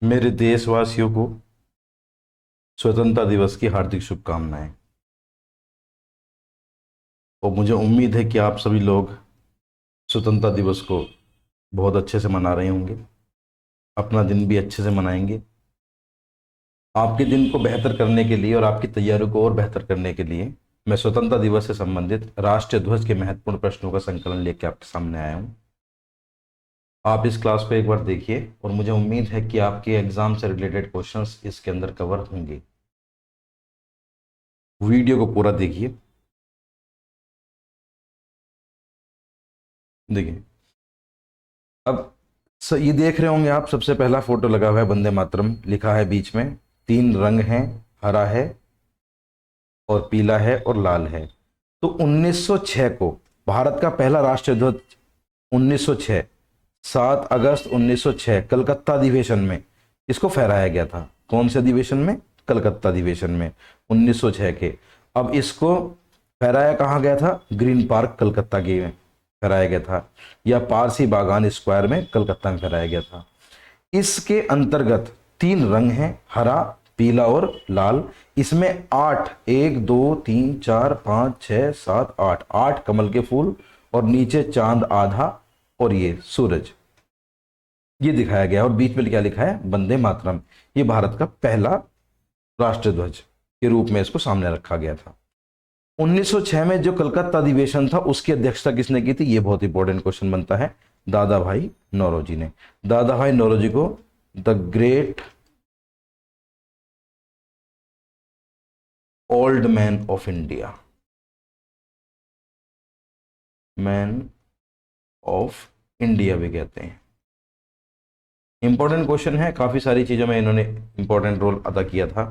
मेरे देशवासियों को स्वतंत्रता दिवस की हार्दिक शुभकामनाएं। और मुझे उम्मीद है कि आप सभी लोग स्वतंत्रता दिवस को बहुत अच्छे से मना रहे होंगे, अपना दिन भी अच्छे से मनाएंगे। आपके दिन को बेहतर करने के लिए और आपकी तैयारियों को और बेहतर करने के लिए मैं स्वतंत्रता दिवस से संबंधित राष्ट्रीय ध्वज के महत्वपूर्ण प्रश्नों का संकलन लेकर आपके सामने आया हूँ। आप इस क्लास को एक बार देखिए और मुझे उम्मीद है कि आपके एग्जाम से रिलेटेड क्वेश्चंस इसके अंदर कवर होंगे। वीडियो को पूरा देखिए। देखिए, अब ये देख रहे होंगे आप, सबसे पहला फोटो लगा हुआ है वंदे मातरम लिखा है, बीच में तीन रंग हैं, हरा है और पीला है और लाल है। तो 1906 को भारत का पहला राष्ट्रीय ध्वज 1906 7 अगस्त 1906 कलकत्ता अधिवेशन में इसको फहराया गया था। कौन से अधिवेशन में? कलकत्ता अधिवेशन में 1906 के। अब इसको फहराया कहाँ गया था? ग्रीन पार्क कलकत्ता के में फहराया गया था, या पारसी बागान स्क्वायर में कलकत्ता में फहराया गया था। इसके अंतर्गत तीन रंग हैं, हरा, पीला और लाल। इसमें 8, 1 2 3 4 5 6 7 8 8 कमल के फूल और नीचे चांद आधा और ये सूरज, ये दिखाया गया। और बीच में क्या लिखा है? वंदे मातरम। ये भारत का पहला राष्ट्रीय ध्वज के रूप में इसको सामने रखा गया था। 1906 में जो कलकत्ता अधिवेशन था उसकी अध्यक्षता किसने की थी? ये बहुत इंपॉर्टेंट क्वेश्चन बनता है। दादा भाई नौरोजी ने। दादा भाई नौरोजी को the great old man of India, man of India भी कहते हैं। इंपॉर्टेंट क्वेश्चन है, काफी सारी चीजों में इन्होंने इंपॉर्टेंट रोल अदा किया था।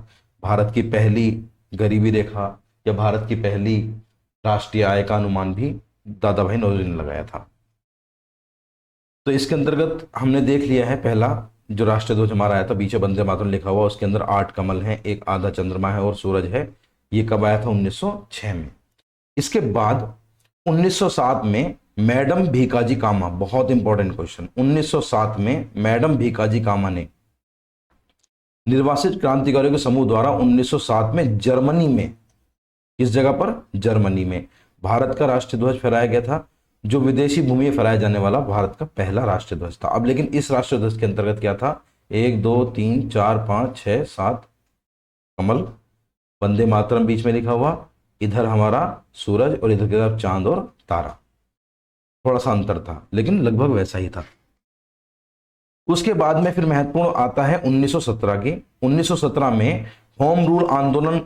भारत की पहली गरीबी रेखा या भारत की पहली राष्ट्रीय आय का अनुमान भी दादा भाई नौरोजी ने लगाया था। तो इसके अंतर्गत हमने देख लिया है, पहला जो राष्ट्रीय ध्वज हमारा आया था, बीच वंदे मातरम लिखा हुआ, उसके अंदर 8 कमल हैं, एक आधा चंद्रमा है और सूरज है। ये कब आया था? 1906 में। इसके बाद 1907 में मैडम भीकाजी कामा, बहुत इंपॉर्टेंट क्वेश्चन, 1907 में मैडम भीकाजी कामा ने निर्वासित क्रांतिकारियों के समूह द्वारा 1907 में जर्मनी में, किस जगह पर? जर्मनी में भारत का राष्ट्रीय ध्वज फहराया गया था, जो विदेशी भूमि में फहराया जाने वाला भारत का पहला राष्ट्रीय ध्वज था। अब लेकिन इस राष्ट्रीय ध्वज के अंतर्गत क्या था? 1 2 3 4 5 6 7 कमल, वंदे मातरम बीच में लिखा हुआ, इधर हमारा सूरज और इधर की तरफ चांद और तारा। थोड़ा सा अंतर था लेकिन लगभग वैसा ही था। उसके बाद में फिर महत्वपूर्ण आता है 1917 की। 1917 में होम रूल आंदोलन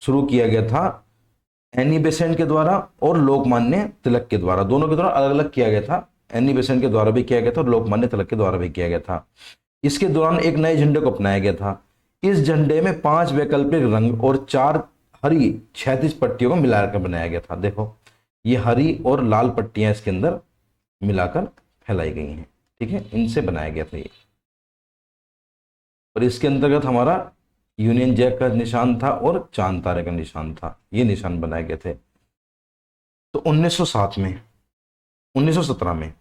शुरू किया गया था एनी बेसेंट के द्वारा और लोकमान्य तिलक के द्वारा, दोनों के द्वारा अलग अलग किया गया था। एनी बेसेंट के द्वारा भी किया गया था और लोकमान्य तिलक के द्वारा भी किया गया था। इसके दौरान एक नए झंडे को अपनाया गया था। इस झंडे में 5 वैकल्पिक रंग और 4 हरी क्षैतिज पट्टियों को मिलाकर बनाया गया था। देखो, ये हरी और लाल पट्टियां इसके अंदर मिलाकर फैलाई गई हैं, ठीक है, इनसे बनाया गया था ये। और इसके अंतर्गत हमारा यूनियन जैक का निशान था और चांद तारे का निशान था, ये निशान बनाए गए थे। तो 1907 में, 1917 में,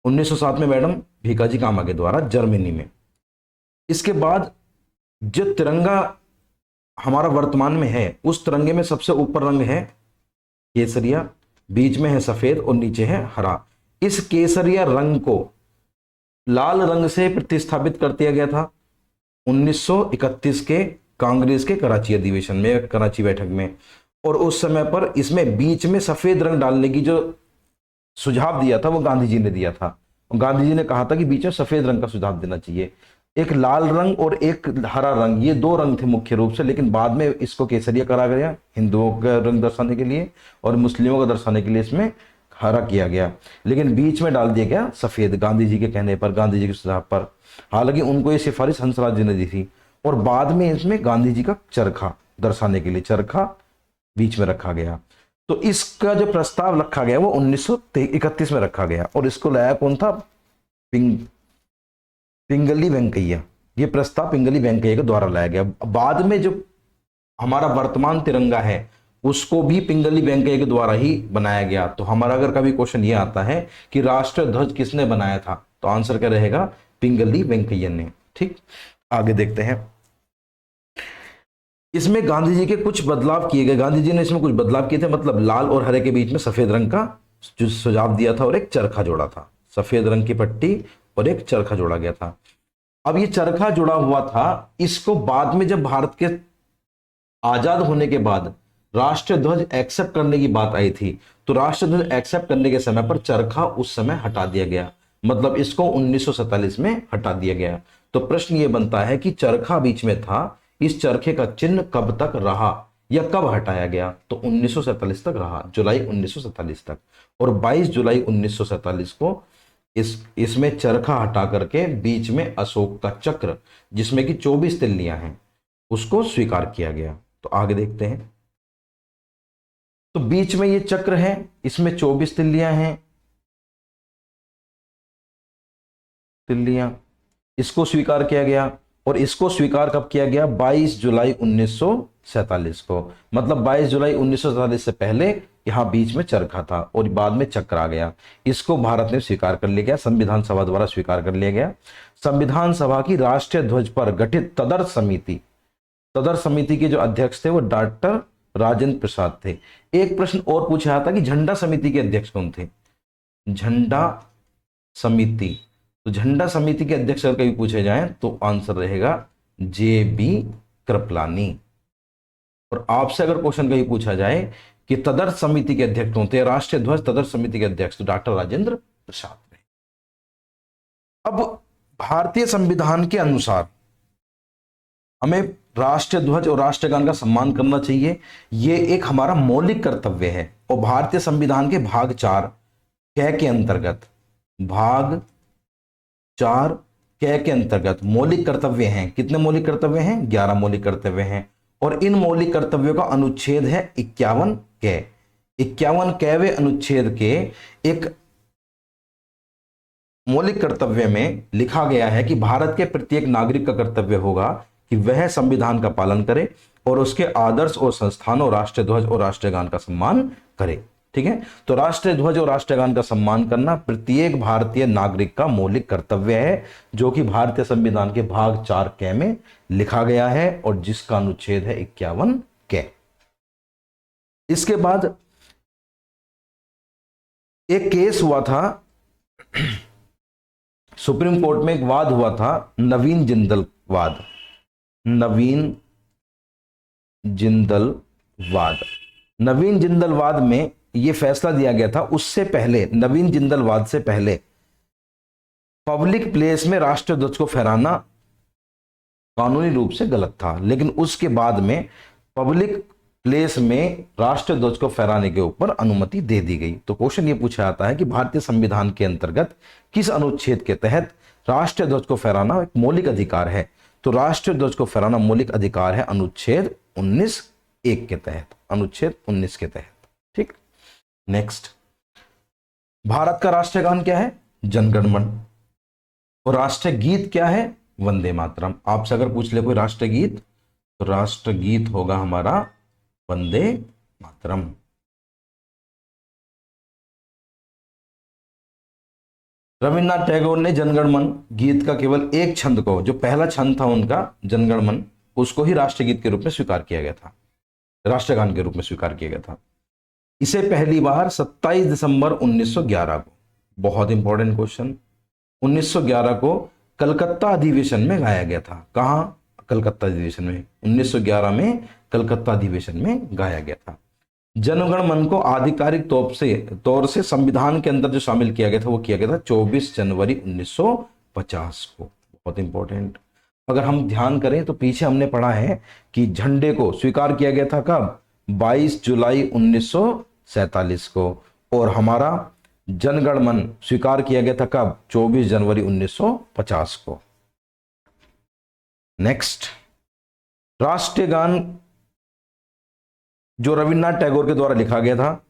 1907 में मैडम भीकाजी कामा के द्वारा जर्मनी में। इसके बाद जो तिरंगा हमारा वर्तमान में है, उस तिरंगे में सबसे ऊपर रंग है केसरिया, बीच में है सफेद और नीचे है हरा। इस केसरिया रंग को लाल रंग से प्रतिस्थापित कर दिया गया था 1931 के कांग्रेस के कराची अधिवेशन में, कराची बैठक में। और उस समय पर इसमें बीच में सफेद रंग डालने की जो सुझाव दिया था वो गांधी जी ने दिया था। गांधी जी ने कहा था कि बीच में सफेद रंग का सुझाव देना चाहिए। एक लाल रंग और एक हरा रंग, ये 2 रंग थे मुख्य रूप से, लेकिन बाद में इसको केसरिया करा गया हिंदुओं का रंग दर्शाने के लिए और मुस्लिमों का दर्शाने के लिए इसमें हरा किया गया। लेकिन बीच में डाल दिया गया सफेद, गांधी जी के कहने पर, गांधी जी के सुझाव पर। हालांकि उनको ये सिफारिश हंसराज जी ने दी थी। और बाद में इसमें गांधी जी का चरखा दर्शाने के लिए चरखा बीच में रखा गया। तो इसका जो प्रस्ताव रखा गया वो 1931 में रखा गया और इसको लाया कौन था? पिंगली वेंकैया। ये प्रस्ताव पिंगली वेंकैया के द्वारा लाया गया। बाद में जो हमारा वर्तमान तिरंगा है उसको भी पिंगली वेंकैया के द्वारा ही बनाया गया। तो हमारा अगर कभी क्वेश्चन ये आता है कि राष्ट्रीय ध्वज किसने बनाया था, तो आंसर क्या रहेगा? पिंगली वेंकैया ने। ठीक, आगे देखते हैं। इसमें गांधी जी के कुछ बदलाव किए गए, गांधी जी ने इसमें कुछ बदलाव किए थे, मतलब लाल और हरे के बीच में सफेद रंग का जो सुझाव दिया था और एक चरखा जोड़ा था, सफेद रंग की पट्टी और एक चरखा जोड़ा गया था। अब ये चरखा जुड़ा हुआ था, इसको बाद में जब भारत के आजाद होने के बाद राष्ट्रीय ध्वज एक्सेप्ट करने की बात आई थी, तो राष्ट्रीय ध्वज एक्सेप्ट करने के समय पर चरखा उस समय हटा दिया गया, मतलब इसको 1947 में हटा दिया गया। तो प्रश्न ये बनता है कि चरखा बीच में था, इस चरखे का चिन्ह कब तक रहा या कब हटाया गया? तो 1947 तक रहा, जुलाई 1947 तक। और 22 जुलाई 1947 को इसमें चरखा हटा करके बीच में अशोक का चक्र, जिसमें कि 24 तिल्लियां हैं, उसको स्वीकार किया गया। तो आगे देखते हैं। तो बीच में ये चक्र है, इसमें 24 तिल्लियां हैं, तिल्लियां, इसको स्वीकार किया गया। और इसको स्वीकार कब किया गया? 22 जुलाई 1947 को, मतलब 22 जुलाई 1947 से पहले यहां बीच में चरखा था और बाद में चक्र आ गया। इसको भारत ने स्वीकार कर लिया गया, संविधान सभा द्वारा स्वीकार कर लिया गया। संविधान सभा की राष्ट्रीय ध्वज पर गठित तदर्थ समिति, तदर्थ समिति के जो अध्यक्ष थे वो डॉक्टर राजेंद्र प्रसाद थे। एक प्रश्न और पूछा जाता कि झंडा समिति के अध्यक्ष कौन थे? झंडा समिति, तो झंडा समिति के अध्यक्ष अगर कभी पूछे जाए तो आंसर रहेगा जे.बी. कृपलानी। और आपसे अगर क्वेश्चन कभी पूछा जाए कि तदर्थ समिति के अध्यक्ष कौन थे, राष्ट्रीय ध्वज तदर्थ समिति के अध्यक्ष, तो डॉक्टर राजेंद्र प्रसाद थे। अब भारतीय संविधान के अनुसार हमें राष्ट्रीय ध्वज और राष्ट्रगान का सम्मान करना चाहिए, ये एक हमारा मौलिक कर्तव्य है। और भारतीय संविधान के भाग 4 क के अंतर्गत, भाग 4 क के अंतर्गत मौलिक कर्तव्य हैं। कितने मौलिक कर्तव्य हैं? 11 मौलिक कर्तव्य हैं। और इन मौलिक कर्तव्यों का अनुच्छेद है 51 क। 51वें अनुच्छेद के एक मौलिक कर्तव्य में लिखा गया है कि भारत के प्रत्येक नागरिक का कर्तव्य होगा कि वह संविधान का पालन करे और उसके आदर्श और संस्थानों, राष्ट्रीय ध्वज और राष्ट्रगान का सम्मान करे। ठीक है, तो राष्ट्रीय ध्वज और राष्ट्रगान का सम्मान करना प्रत्येक भारतीय नागरिक का मौलिक कर्तव्य है, जो कि भारतीय संविधान के भाग 4 क में लिखा गया है और जिसका अनुच्छेद है 51 क। इसके बाद एक केस हुआ था, सुप्रीम कोर्ट में एक वाद हुआ था, नवीन जिंदल वाद, नवीन जिंदल वाद। नवीन जिंदल वाद में यह फैसला दिया गया था, उससे पहले, नवीन जिंदल वाद से पहले पब्लिक प्लेस में राष्ट्रीय ध्वज को फहराना कानूनी रूप से गलत था, लेकिन उसके बाद में पब्लिक प्लेस में राष्ट्रीय ध्वज को फहराने के ऊपर अनुमति दे दी गई। तो क्वेश्चन ये पूछा जाता है कि भारतीय संविधान के अंतर्गत किस अनुच्छेद के तहत राष्ट्रीय ध्वज को फहराना एक मौलिक अधिकार है? तो राष्ट्रीय ध्वज को फहराना मौलिक अधिकार है अनुच्छेद 19(1) के तहत, अनुच्छेद 19 के तहत। ठीक, नेक्स्ट, भारत का राष्ट्रीय गान क्या है? जन गण मन। और राष्ट्रीय गीत क्या है? वंदे मातरम। आपसे अगर पूछ ले कोई राष्ट्रीय गीत, तो राष्ट्रीय गीत होगा हमारा वंदे मातरम। रविन्द्रनाथ टैगोर ने जनगण मन गीत का केवल एक छंद को, जो पहला छंद था उनका जनगण मन, उसको ही राष्ट्रीय गीत के रूप में स्वीकार किया गया था, राष्ट्रगान के रूप में स्वीकार किया गया था। इसे पहली बार 27 दिसंबर 1911 को, बहुत इंपॉर्टेंट क्वेश्चन, 1911 को कलकत्ता अधिवेशन में गाया गया था। कहां? कलकत्ता अधिवेशन में, 1911 में कलकत्ता अधिवेशन में गाया गया था। जनगण मन को आधिकारिक तौर से संविधान के अंदर जो शामिल किया गया था वो किया गया था 24 जनवरी 1950 को। बहुत इंपॉर्टेंट, अगर हम ध्यान करें तो पीछे हमने पढ़ा है कि झंडे को स्वीकार किया गया था कब? 22 जुलाई 1947 को, और हमारा जनगण मन स्वीकार किया गया था कब? 24 जनवरी 1950 को। नेक्स्ट, राष्ट्रीय गान जो रविन्द्रनाथ टैगोर के द्वारा लिखा गया था,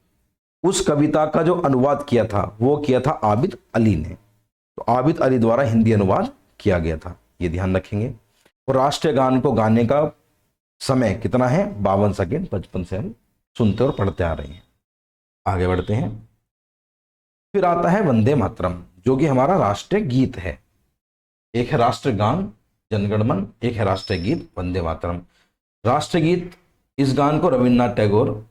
उस कविता का जो अनुवाद किया था वो किया था आबिद अली ने। तो आबिद अली द्वारा हिंदी अनुवाद किया गया था, ये ध्यान रखेंगे। और राष्ट्रीय गान को गाने का समय कितना है? 52 सेकेंड, 55 से हम सुनते और पढ़ते आ रहे हैं। आगे बढ़ते हैं। फिर आता है वंदे मातरम, जो कि हमारा राष्ट्रीय गीत है। एक है राष्ट्रगान जनगणमन, एक है राष्ट्रीय गीत वंदे मातरम। राष्ट्रीय गीत, इस गान को रविन्द्रनाथ टैगोर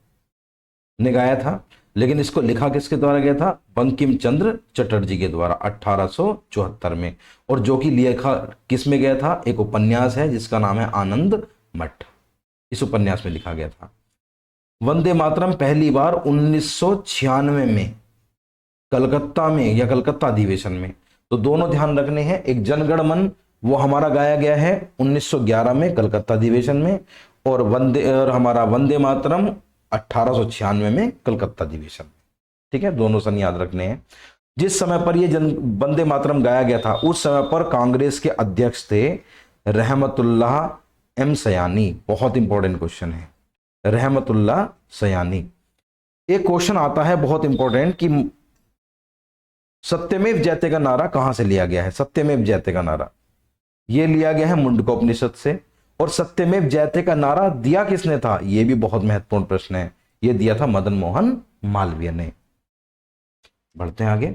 ने गाया था, लेकिन इसको लिखा किसके द्वारा गया था? बंकिम चंद्र चटर्जी के द्वारा 1874 में। और जो कि लिखा किस में गया था? एक उपन्यास है जिसका नाम है आनंद मठ, इस उपन्यास में लिखा गया था। वंदे मातरम पहली बार 1996 में कलकत्ता में, या कलकत्ता अधिवेशन में, तो दोनों ध्यान रखने हैं। एक जनगणमन वो हमारा गाया गया है 1911 में कलकत्ता अधिवेशन में, और हमारा वंदे मातरम 1896 में कलकत्ता अधिवेशन में। ठीक है, दोनों सन याद रखने हैं। जिस समय पर ये वंदे मातरम गाया गया था उस समय पर कांग्रेस के अध्यक्ष थे रहमतुल्लाह एम सयानी। बहुत इंपॉर्टेंट क्वेश्चन है, रहमतुल्लाह सयानी। एक क्वेश्चन आता है बहुत इंपॉर्टेंट कि सत्यमेव जयते का नारा कहां से लिया गया है? सत्यमेव जयते का नारा यह लिया गया है मुंडकोपनिषद से। और सत्यमेव जयते का नारा दिया किसने था? यह भी बहुत महत्वपूर्ण प्रश्न है। यह दिया था मदन मोहन मालवीय ने। बढ़ते हैं आगे।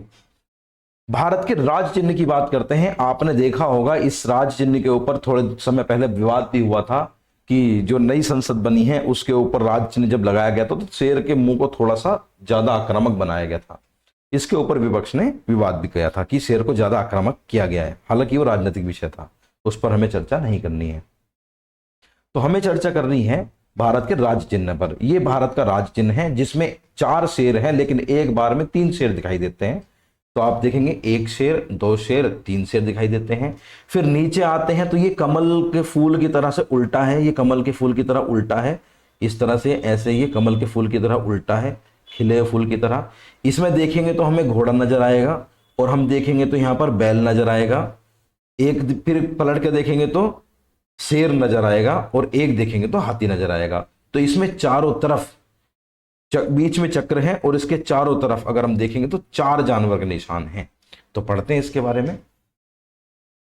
भारत के राज चिन्ह की बात करते हैं। आपने देखा होगा इस राज चिन्ह के ऊपर थोड़े समय पहले विवाद भी हुआ था कि जो नई संसद बनी है उसके ऊपर राज चिन्ह जब लगाया गया था तो शेर के मुंह को थोड़ा सा ज्यादा आक्रामक बनाया गया था। इसके ऊपर विपक्ष ने विवाद भी किया था कि शेर को ज्यादा आक्रामक किया गया है। हालांकि वो राजनीतिक विषय था, उस पर हमें चर्चा नहीं करनी है। तो हमें चर्चा करनी है भारत के राज चिन्ह पर। यह भारत का राज चिन्ह है जिसमें 4 शेर हैं, लेकिन एक बार में 3 शेर दिखाई देते हैं। तो आप देखेंगे 1 शेर, 2 शेर, 3 शेर दिखाई देते हैं। फिर नीचे आते हैं तो ये कमल के फूल की तरह से उल्टा है, ये कमल के फूल की तरह उल्टा है, इस तरह से, ऐसे ये कमल के फूल की तरह उल्टा है, खिले हुए फूल की तरह। इसमें देखेंगे तो हमें घोड़ा नजर आएगा, और हम देखेंगे तो यहां पर बैल नजर आएगा। एक फिर पलट के देखेंगे तो शेर नजर आएगा, और एक देखेंगे तो हाथी नजर आएगा। तो इसमें चारों तरफ बीच में चक्र है, और इसके चारों तरफ अगर हम देखेंगे तो 4 जानवर के निशान हैं। तो पढ़ते हैं इसके बारे में।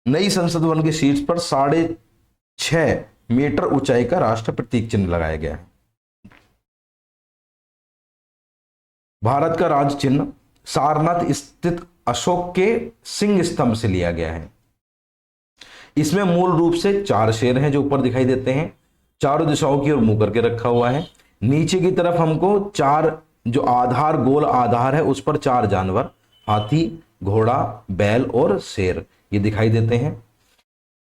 नई संसद भवन के शीर्ष पर 6.5 मीटर ऊंचाई का राष्ट्र प्रतीक चिन्ह लगाया गया है। भारत का राज चिन्ह सारनाथ स्थित अशोक के सिंह स्तंभ से लिया गया है। इसमें मूल रूप से 4 शेर हैं जो ऊपर दिखाई देते हैं, चारों दिशाओं की ओर मुंह करके रखा हुआ है। नीचे की तरफ हमको 4 जो आधार, गोल आधार है उस पर 4 जानवर, हाथी, घोड़ा, बैल और शेर, ये दिखाई देते हैं।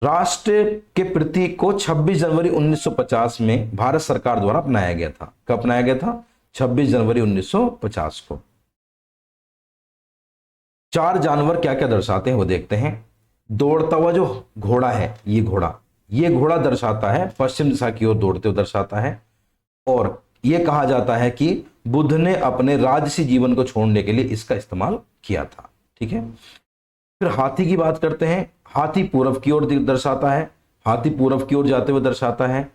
राष्ट्र के प्रतीक को 26 जनवरी 1950 में भारत सरकार द्वारा अपनाया गया था। कब अपनाया गया था? 26 जनवरी 1950 को। 4 जानवर क्या क्या दर्शाते हैं वो देखते हैं। दौड़ता हुआ जो घोड़ा है, ये घोड़ा दर्शाता है पश्चिम दिशा की ओर दौड़ते हुए दर्शाता है, और यह कहा जाता है कि बुद्ध ने अपने राजसी जीवन को छोड़ने के लिए इसका इस्तेमाल किया था। ठीक है, फिर हाथी की बात करते हैं। हाथी पूर्व की ओर दर्शाता है, हाथी पूर्व की ओर जाते हुए दर्शाता है,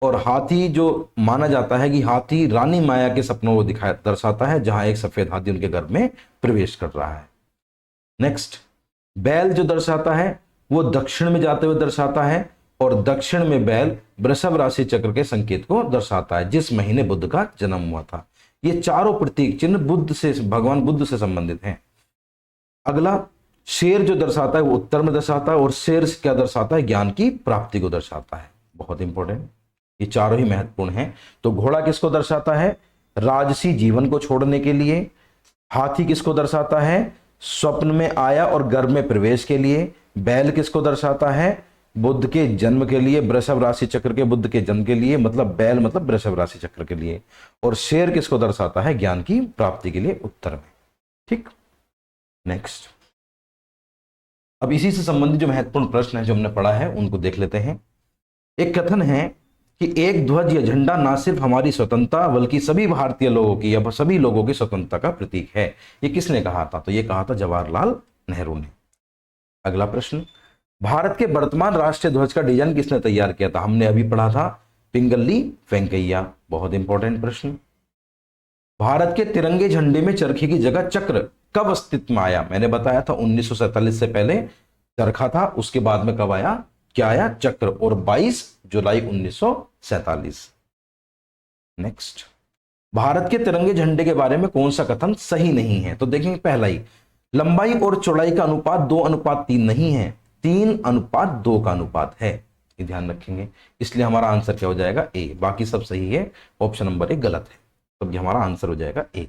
और हाथी जो माना जाता है कि हाथी रानी माया के सपनों को दर्शाता है, जहां एक सफेद हाथी उनके घर में प्रवेश कर रहा है। नेक्स्ट, बैल जो दर्शाता है वो दक्षिण में जाते हुए दर्शाता है, और दक्षिण में बैल वृषभ राशि चक्र के संकेत को दर्शाता है जिस महीने बुद्ध का जन्म हुआ था। ये चारों प्रतीक चिन्ह भगवान बुद्ध से संबंधित हैं। अगला, शेर जो दर्शाता है वो उत्तर में दर्शाता है, और शेर क्या दर्शाता है? ज्ञान की प्राप्ति को दर्शाता है। बहुत इंपॉर्टेंट, ये चारों ही महत्वपूर्ण हैं। तो घोड़ा किसको दर्शाता है? राजसी जीवन को छोड़ने के लिए। हाथी किसको दर्शाता है? स्वप्न में आया और गर्भ में प्रवेश के लिए। बैल किसको दर्शाता है? बुद्ध के जन्म के लिए, वृषभ राशि चक्र के बुद्ध के जन्म के लिए, मतलब बैल मतलब वृषभ राशि चक्र के लिए। और शेर किसको दर्शाता है? ज्ञान की प्राप्ति के लिए, उत्तर में। ठीक, नेक्स्ट। अब इसी से संबंधित जो महत्वपूर्ण प्रश्न है जो हमने पढ़ा है उनको देख लेते हैं। एक कथन है कि एक ध्वज या झंडा ना सिर्फ हमारी स्वतंत्रता बल्कि सभी भारतीय लोगों की या सभी लोगों की स्वतंत्रता का प्रतीक है। ये किसने कहा था? तो ये कहा था जवाहरलाल नेहरू ने। अगला प्रश्न, भारत के वर्तमान राष्ट्रीय ध्वज का डिजाइन किसने तैयार किया था? हमने अभी पढ़ा था, पिंगली वेंकैया। बहुत इंपॉर्टेंट प्रश्न। भारत के तिरंगे झंडे में चरखे की जगह चक्र कब अस्तित्व में आया? मैंने बताया था 1947 से पहले चरखा था, उसके बाद में कब आया? क्या आया? चक्र, और 22 जुलाई 1947। नेक्स्ट, भारत के तिरंगे झंडे के बारे में कौन सा कथन सही नहीं है? तो देखेंगे पहला ही, लंबाई और चौड़ाई का अनुपात 2:3 नहीं है। 3:2 का अनुपात है, ये ध्यान रखेंगे। इसलिए हमारा आंसर क्या हो जाएगा? ए। बाकी सब सही है, ऑप्शन नंबर ए गलत है, तो ये हमारा आंसर हो जाएगा ए।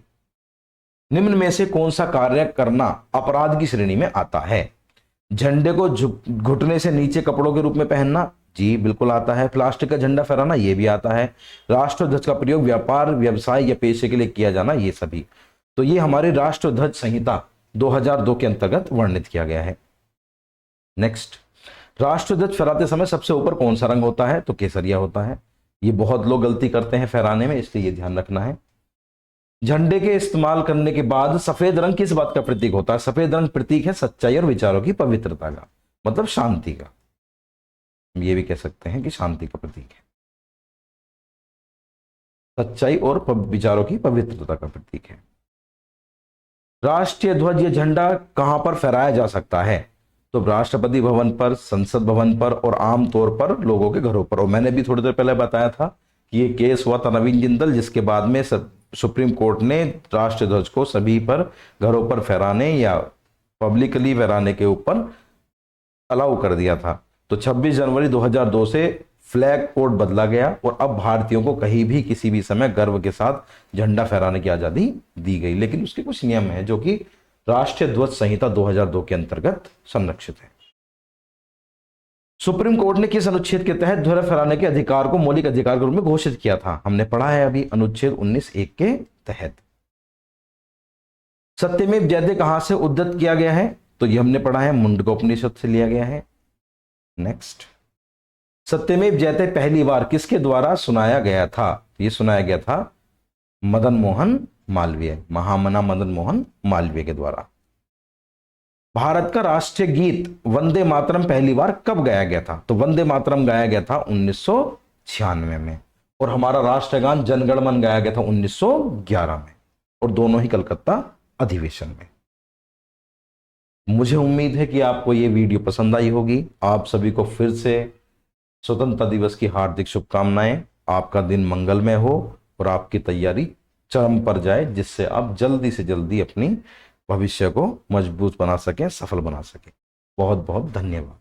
निम्न में से कौन सा कार्य करना अपराध की श्रेणी में आता है? झंडे को घुटने से नीचे कपड़ों के रूप में पहनना, जी बिल्कुल आता है। प्लास्टिक का झंडा फहराना, ये भी आता है। राष्ट्रध्वज का प्रयोग व्यापार, व्यवसाय या पेशे के लिए किया जाना, ये सभी। तो ये हमारी राष्ट्रध्वज संहिता 2002 के अंतर्गत वर्णित किया गया है। नेक्स्ट, राष्ट्रध्वज फहराते समय सबसे ऊपर कौन सा रंग होता है? तो केसरिया होता है। ये बहुत लोग गलती करते हैं फहराने में, इसलिए ये ध्यान रखना है। झंडे के इस्तेमाल करने के बाद सफेद रंग किस बात का प्रतीक होता है? सफेद रंग प्रतीक है सच्चाई और विचारों की पवित्रता का, मतलब शांति का। ये भी कह सकते हैं कि शांति का प्रतीक है, सच्चाई और विचारों की पवित्रता का प्रतीक है। राष्ट्रीय ध्वज या झंडा कहां पर फहराया जा सकता है? तो राष्ट्रपति भवन पर, संसद भवन पर और आमतौर पर लोगों के घरों पर। और मैंने भी थोड़ी देर पहले बताया था कि ये केस हुआ था नवीन जिंदल, जिसके बाद में सुप्रीम कोर्ट ने राष्ट्रीय ध्वज को सभी पर घरों पर फहराने या पब्लिकली फहराने के ऊपर अलाउ कर दिया था। तो 26 जनवरी 2002 से फ्लैग कोड बदला गया और अब भारतीयों को कहीं भी किसी भी समय गर्व के साथ झंडा फहराने की आजादी दी गई। लेकिन उसके कुछ नियम हैं जो कि राष्ट्रीय ध्वज संहिता 2002 के अंतर्गत संरक्षित है। सुप्रीम कोर्ट ने किस अनुच्छेद के तहत ध्वज फहराने के अधिकार को मौलिक अधिकार के रूप में घोषित किया था? हमने पढ़ा है अभी, अनुच्छेद 19(1) के तहत। सत्यमेव जयते कहां से उद्धृत किया गया है? तो ये हमने पढ़ा है, मुंडकोपनिषद से लिया गया है। नेक्स्ट, सत्यमेव जयते पहली बार किसके द्वारा सुनाया गया था? ये सुनाया गया था मदन मोहन मालवीय, महामना मदन मोहन मालवीय के द्वारा। भारत का राष्ट्रीय गीत वंदे मातरम पहली बार कब गाया गया था? तो वंदे मातरम गाया गया था 1996 में, और हमारा राष्ट्रगान जनगण मन गाया गया था 1911 में, और दोनों ही कलकत्ता अधिवेशन में। मुझे उम्मीद है कि आपको ये वीडियो पसंद आई होगी। आप सभी को फिर से स्वतंत्रता दिवस की हार्दिक शुभकामनाएं। आपका दिन मंगलमय हो और आपकी तैयारी चरम पर जाए, जिससे आप जल्दी से जल्दी अपनी भविष्य को मजबूत बना सकें, सफल बना सकें। बहुत बहुत धन्यवाद।